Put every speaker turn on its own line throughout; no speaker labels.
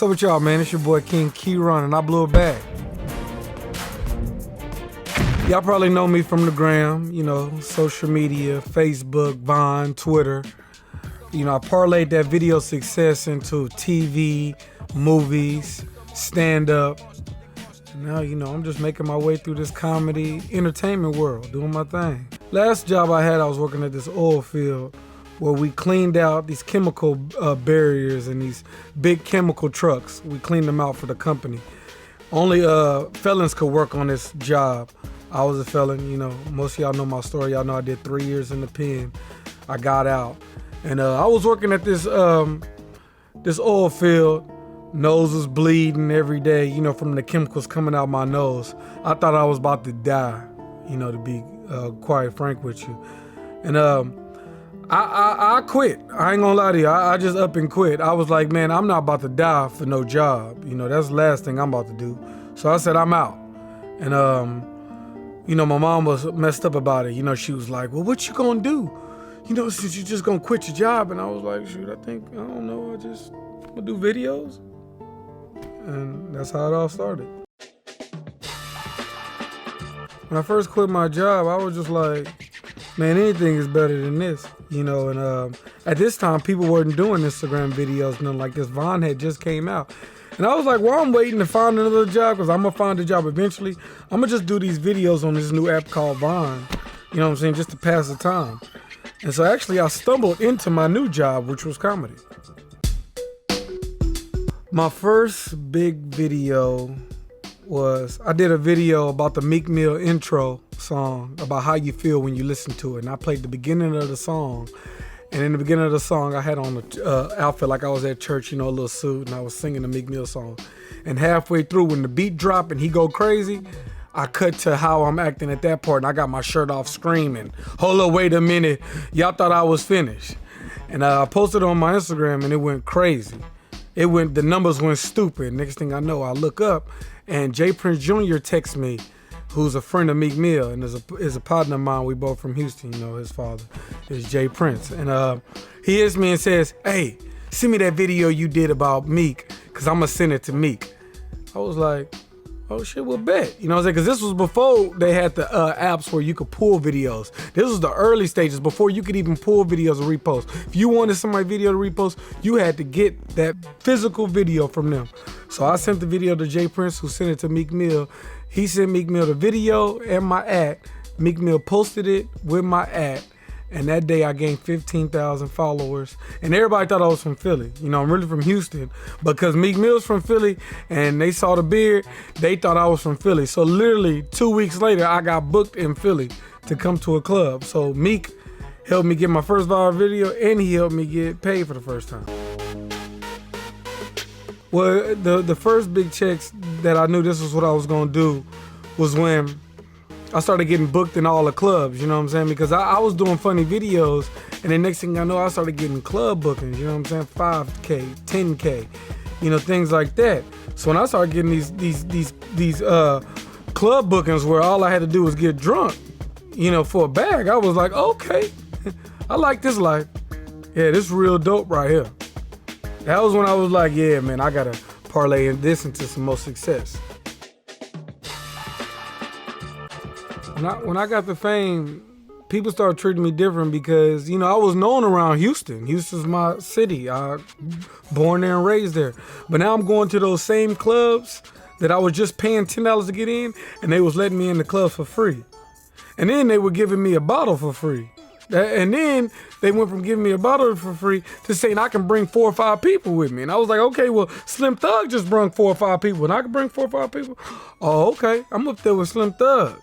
What's up with y'all, man? It's your boy King Keraun, and I blew a bag. Y'all probably know me from the gram, you know, social media, Facebook, Vine, Twitter. You know, I parlayed that video success into TV, movies, stand-up. Now, you know, I'm just making my way through this comedy entertainment world, doing my thing. Last job I had, I was working at this oil field where we cleaned out these chemical barriers and these big chemical trucks. We cleaned them out for the company. Only felons could work on this job. I was a felon, you know. Most of y'all know my story. Y'all know I did 3 years in the pen. I got out. And I was working at this oil field. Nose was bleeding every day, you know, from the chemicals coming out my nose. I thought I was about to die, you know, to be quite frank with you. And I quit. I ain't gonna lie to you. I just up and quit. I was like, man, I'm not about to die for no job. You know, that's the last thing I'm about to do. So I said, I'm out. And, you know, my mom was messed up about it. You know, she was like, well, what you gonna do? You know, since you just gonna quit your job. And I was like, shoot, I don't know. I'm gonna do videos. And that's how it all started. When I first quit my job, I was just like, man, anything is better than this, you know. And at this time, people weren't doing Instagram videos, nothing like this. Vine had just came out. And I was like, well, I'm waiting to find another job because I'm going to find a job eventually. I'm going to just do these videos on this new app called Vine, you know what I'm saying, just to pass the time. And so actually, I stumbled into my new job, which was comedy. My first big video was, I did a video about the Meek Mill intro song, about how you feel when you listen to it. And I played the beginning of the song. And in the beginning of the song, I had on an outfit like I was at church, you know, a little suit, and I was singing the Meek Mill song. And halfway through, when the beat dropped and he go crazy, I cut to how I'm acting at that part, and I got my shirt off screaming, hold up, wait a minute, y'all thought I was finished. And I posted it on my Instagram, and it went crazy. The numbers went stupid. Next thing I know, I look up, and Jay Prince Jr. texts me, who's a friend of Meek Mill and is a partner of mine. We both from Houston, you know, his father is Jay Prince. And he hits me and says, hey, send me that video you did about Meek, because I'm going to send it to Meek. I was like, oh shit, we'll bet. You know what I'm saying? Because this was before they had the apps where you could pull videos. This was the early stages before you could even pull videos and repost. If you wanted somebody's video to repost, you had to get that physical video from them. So I sent the video to Jay Prince, who sent it to Meek Mill. He sent Meek Mill the video and my act. Meek Mill posted it with my act. And that day I gained 15,000 followers. And everybody thought I was from Philly. You know, I'm really from Houston. Because Meek Mill's from Philly and they saw the beard, they thought I was from Philly. So literally 2 weeks later, I got booked in Philly to come to a club. So Meek helped me get my first viral video and he helped me get paid for the first time. Well, the first big checks that I knew this was what I was gonna do was when I started getting booked in all the clubs, you know what I'm saying? Because I was doing funny videos, and then next thing I know, I started getting club bookings, you know what I'm saying? 5K, 10K, you know, things like that. So when I started getting these club bookings where all I had to do was get drunk, you know, for a bag, I was like, okay, I like this life. Yeah, this is real dope right here. That was when I was like, yeah, man, I gotta parlay this into some more success. When I got the fame, people started treating me different because, you know, I was known around Houston. Houston's my city. I born there and raised there. But now I'm going to those same clubs that I was just paying $10 to get in, and they was letting me in the club for free. And then they were giving me a bottle for free. And then they went from giving me a bottle for free to saying I can bring 4 or 5 people with me. And I was like, okay, well, Slim Thug just brought 4 or 5 people, and I can bring 4 or 5 people? Oh, okay, I'm up there with Slim Thug.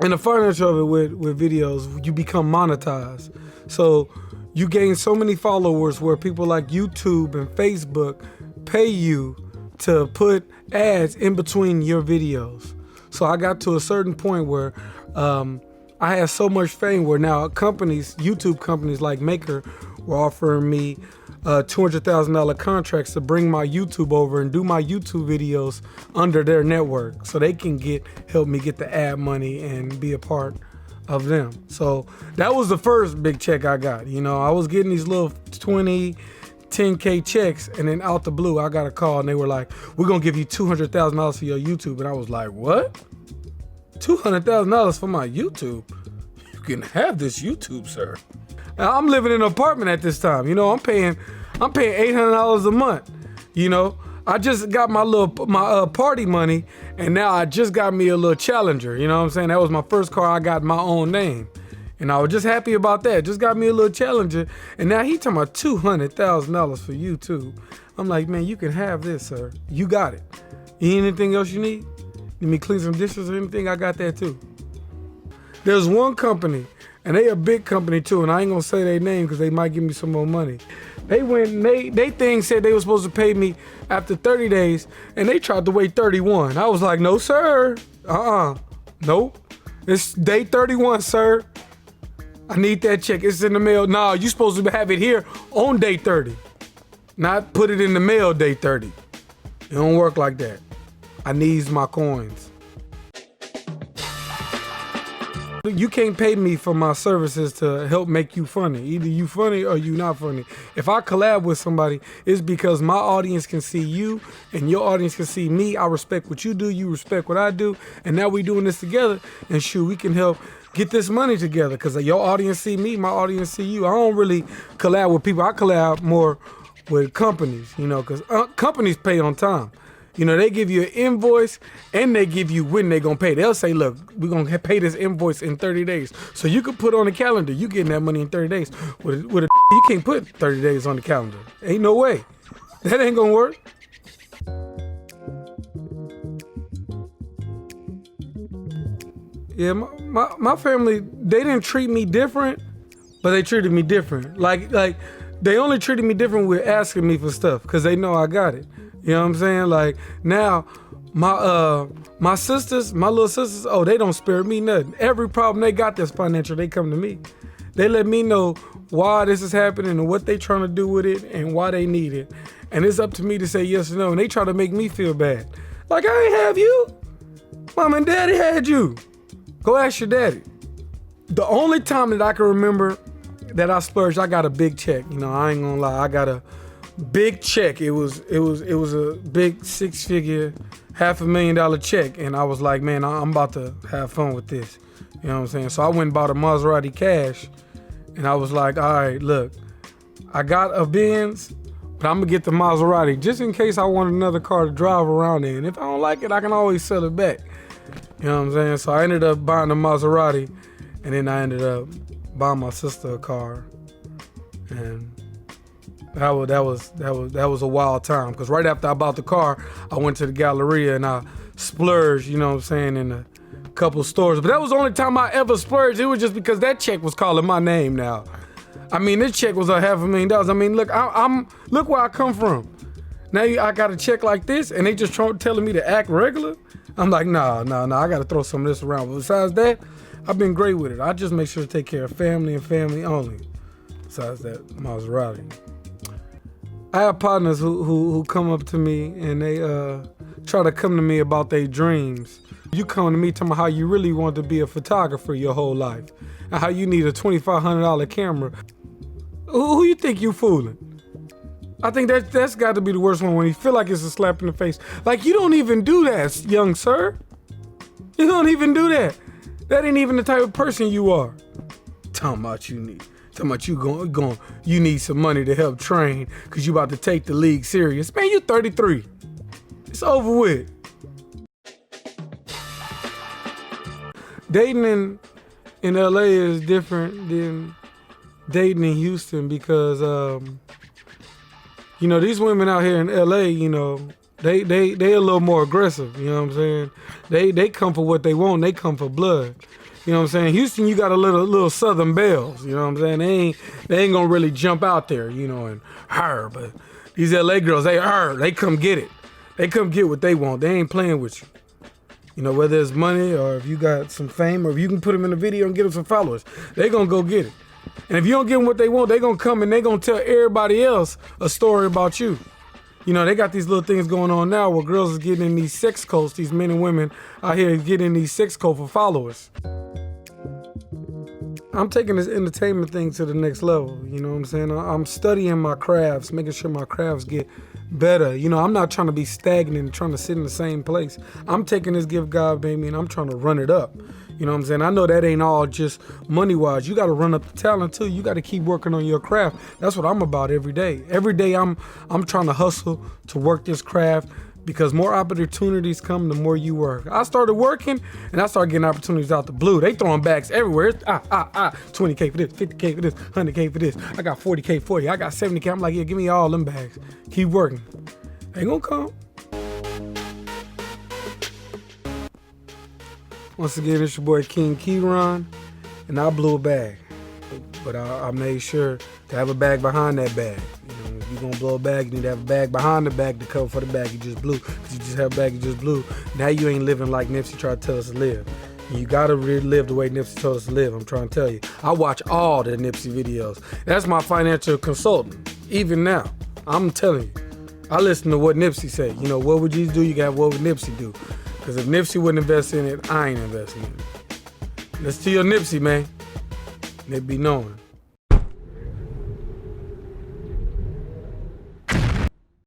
And the financial of it with videos, you become monetized. So you gain so many followers where people like YouTube and Facebook pay you to put ads in between your videos. So I got to a certain point where I had so much fame where now companies, YouTube companies like Maker, were offering me $200,000 contracts to bring my YouTube over and do my YouTube videos under their network so they can help me get the ad money and be a part of them. So that was the first big check I got. You know, I was getting these little 20, 10K checks, and then out the blue, I got a call and they were like, we're gonna give you $200,000 for your YouTube. And I was like, what? $200,000 for my YouTube? You can have this YouTube, sir. Now, I'm living in an apartment at this time. You know, I'm paying $800 a month. You know, I just got my party money, and now I just got me a little Challenger. You know what I'm saying? That was my first car I got in my own name. And I was just happy about that. Just got me a little Challenger. And now he talking about $200,000 for YouTube. I'm like, man, you can have this, sir. You got it. Anything else you need? Need me clean some dishes or anything? I got that too. There's one company, and they a big company too, and I ain't gonna say their name because they might give me some more money. They went, they thing said they were supposed to pay me after 30 days, and they tried to wait 31. I was like, no, sir. Nope. It's day 31, sir. I need that check. It's in the mail. Nah, you supposed to have it here on day 30, not put it in the mail day 30. It don't work like that. I needs my coins. You can't pay me for my services to help make you funny. Either you funny or you not funny. If I collab with somebody, it's because my audience can see you and your audience can see me. I respect what you do, you respect what I do, and now we doing this together, and shoot, we can help get this money together because your audience see me, my audience see you. I don't really collab with people. I collab more with companies, you know, because companies pay on time. You know, they give you an invoice and they give you when they're going to pay. They'll say, look, we're going to pay this invoice in 30 days. So you can put on the calendar, you getting that money in 30 days. You can't put 30 days on the calendar. Ain't no way. That ain't going to work. Yeah, my family, they didn't treat me different, but they treated me different. Like they only treated me different with asking me for stuff because they know I got it. You know what I'm saying? Like now, my sisters, my little sisters, oh, they don't spare me nothing. Every problem they got that's financial, they come to me. They let me know why this is happening and what they trying to do with it and why they need it. And it's up to me to say yes or no. And they try to make me feel bad. Like, I ain't have you. Mom and daddy had you. Go ask your daddy. The only time that I can remember that I splurged, I got a big check. You know, I ain't gonna lie, I got a big check. It was a big 6-figure, $500,000 check, and I was like, man, I'm about to have fun with this. You know what I'm saying? So I went and bought a Maserati cash, and I was like, all right, look, I got a Benz, but I'm gonna get the Maserati just in case I want another car to drive around in. If I don't like it, I can always sell it back. You know what I'm saying? So I ended up buying a Maserati, and then I ended up buying my sister a car, and that was a wild time, because right after I bought the car, I went to the Galleria and I splurged, you know what I'm saying, in a couple stores. But that was the only time I ever splurged. It was just because that check was calling my name now. I mean, this check was $500,000. I mean, look, look where I come from. Now I got a check like this and they just telling me to act regular. I'm like, nah, I got to throw some of this around. But besides that, I've been great with it. I just make sure to take care of family and family only. Besides that, Maserati. I have partners who come up to me and they try to come to me about their dreams. You come to me talking about how you really want to be a photographer your whole life and how you need a $2,500 camera. Who you think you fooling? I think that's got to be the worst one, when you feel like it's a slap in the face. Like, you don't even do that, young sir. You don't even do that. That ain't even the type of person you are. Talking about you need some money to help train because you about to take the league serious. Man, you 33. It's over with. Dating in LA is different than dating in Houston because, you know, these women out here in LA, you know, they a little more aggressive, you know what I'm saying? They come for what they want, they come for blood. You know what I'm saying? Houston, you got a little Southern bells, you know what I'm saying? They ain't gonna really jump out there, you know, and but these LA girls, they come get it. They come get what they want. They ain't playing with you. You know, whether it's money or if you got some fame or if you can put them in a video and get them some followers, they gonna go get it. And if you don't give them what they want, they gonna come and they gonna tell everybody else a story about you. You know, they got these little things going on now where girls is getting in these sex cults, these men and women out here getting in these sex cults for followers. I'm taking this entertainment thing to the next level. You know what I'm saying? I'm studying my crafts, making sure my crafts get better. You know, I'm not trying to be stagnant and trying to sit in the same place. I'm taking this gift God made me and I'm trying to run it up. You know what I'm saying? I know that ain't all just money-wise. You got to run up the talent too. You got to keep working on your craft. That's what I'm about every day. Every day I'm trying to hustle to work this craft, because more opportunities come the more you work. I started working and I started getting opportunities out the blue. They throwing bags everywhere. It's, 20K for this, 50K for this, 100K for this. I got 40K for you. I got 70K. I'm like, yeah, give me all them bags. Keep working. They gonna come. Once again, it's your boy King Keraun, and I blew a bag. But I made sure to have a bag behind that bag. You know, if you're gonna blow a bag, you need to have a bag behind the bag to cover for the bag you just blew. Because you just have a bag you just blew. Now you ain't living like Nipsey tried to tell us to live. You gotta really live the way Nipsey told us to live. I'm trying to tell you. I watch all the Nipsey videos. That's my financial consultant. Even now, I'm telling you. I listen to what Nipsey say. You know, what would Jesus do? You got what would Nipsey do? Because if Nipsey wouldn't invest in it, I ain't investing in it. Listen to your Nipsey, man. They be knowing.